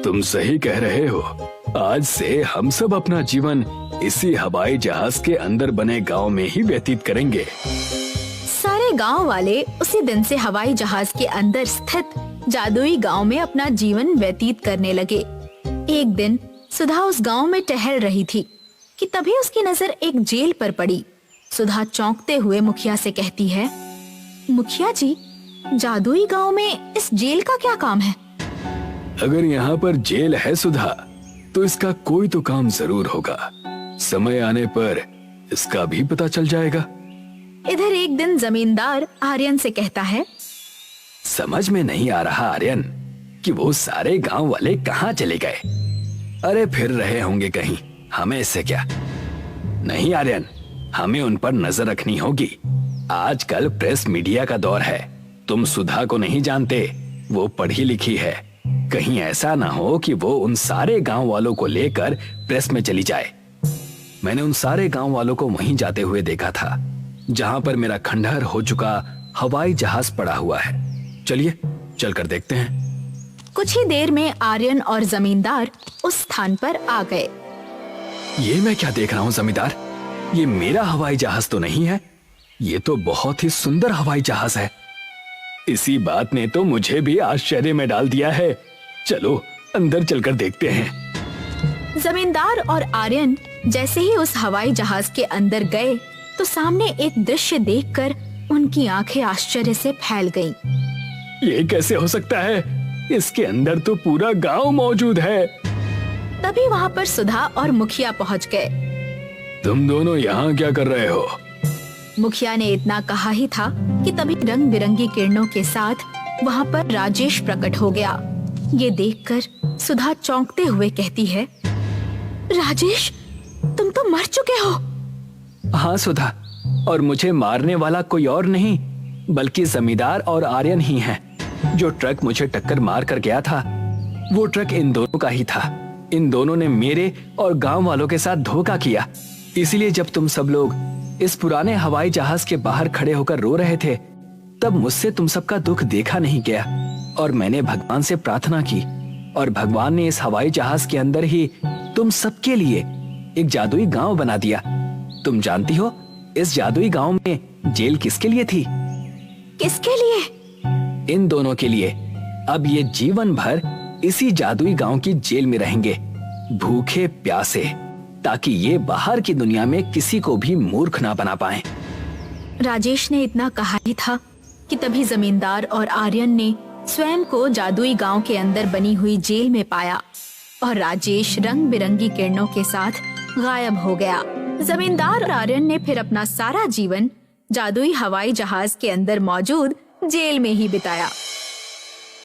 तुम सही कह रहे हो। आज से हम सब अपना जीवन इसी हवाई जहाज के अंदर बने गांव में ही व्यतीत करेंगे। सारे गांव वाले उसी दिन से हवाई जहाज के अंदर स्थित जादुई गांव में अपना जीवन व्यतीत करने लगे। एक दिन सुधा उस गांव में टहल रही थी कि तभी उसकी नजर एक जेल पर पड़ी। सुधा चौंकते हुए मुखिया से कहती है, मुखिया जी, जादुई गांव में इस जेल का क्या काम है? अगर यहाँ पर जेल है सुधा, तो इसका कोई तो काम जरूर होगा। समय आने पर इसका भी पता चल जाएगा। इधर एक दिन जमींदार आर्यन से कहता है, समझ में नहीं आ रहा आर्यन कि वो सारे गांव वाले कहाँ चले गए। अरे फिर रहे होंगे कहीं, हमें इससे क्या। नहीं आर्यन, हमें उन पर नजर रखनी होगी। आजकल प्रेस मीडिया का दौर है। तुम सुधा को नहीं जानते, वो पढ़ी लिखी है। कहीं ऐसा ना हो कि वो उन सारे गांव वालों को लेकर प्रेस में चली जाए। मैंने उन सारे गांव वालों को वहीं जाते हुए देखा था जहां पर मेरा खंडहर हो चुका हवाई जहाज पड़ा हुआ है। चलिए चलकर देखते हैं। कुछ ही देर में आर्यन और जमींदार उस स्थान पर आ गए। ये मैं क्या देख रहा हूँ जमींदार? ये मेरा हवाई जहाज तो नहीं है। ये तो बहुत ही सुंदर हवाई जहाज है। इसी बात ने तो मुझे भी आश्चर्य में डाल दिया है। चलो अंदर चलकर देखते हैं। जमींदार और आर्यन जैसे ही उस हवाई जहाज के अंदर गए तो सामने एक दृश्य देखकर उनकी आंखें आश्चर्य से फैल गईं। ये कैसे हो सकता है? इसके अंदर तो पूरा गांव मौजूद है। तभी वहाँ पर सुधा और मुखिया पहुँच गए। तुम दोनों यहाँ क्या कर रहे हो? मुखिया ने इतना कहा ही था कि तभी रंग बिरंगी किरणों के साथ वहाँ पर राजेश प्रकट हो गया। ये देखकर सुधा चौंकते हुए कहती है, राजेश, तुम तो मर चुके हो। हाँ सुधा, और मुझे मारने वाला कोई और नहीं बल्कि जमींदार और आर्यन ही हैं। जो ट्रक मुझे टक्कर मार कर गया था, वो ट्रक इन दोनों का ही था। इन दोनों ने मेरे और गांव वालों के साथ धोखा किया। इसीलिए जब तुम सब लोग इस पुराने हवाई जहाज के बाहर खड़े होकर रो रहे थे, तब मुझसे तुम सबका दुख देखा नहीं गया और मैंने भगवान से प्रार्थना की और भगवान ने इस हवाई जहाज के अंदर ही तुम सबके लिए एक जादुई गांव बना दिया। तुम जानती हो इस जादुई गांव में जेल किसके लिए थी? किसके लिए? इन दोनों के लिए। अब ये जीवन भर इसी जादुई गांव की जेल में रहेंगे, भूखे प्यासे, ताकि ये बाहर की दुनिया में किसी को भी मूर्ख ना बना पाए। राजेश ने इतना कहा ही था कि तभी जमींदार और आर्यन ने स्वयं को जादुई गांव के अंदर बनी हुई जेल में पाया और राजेश रंग बिरंगी किरणों के साथ गायब हो गया। जमींदार और आर्यन ने फिर अपना सारा जीवन जादुई हवाई जहाज के अंदर मौजूद जेल में ही बिताया।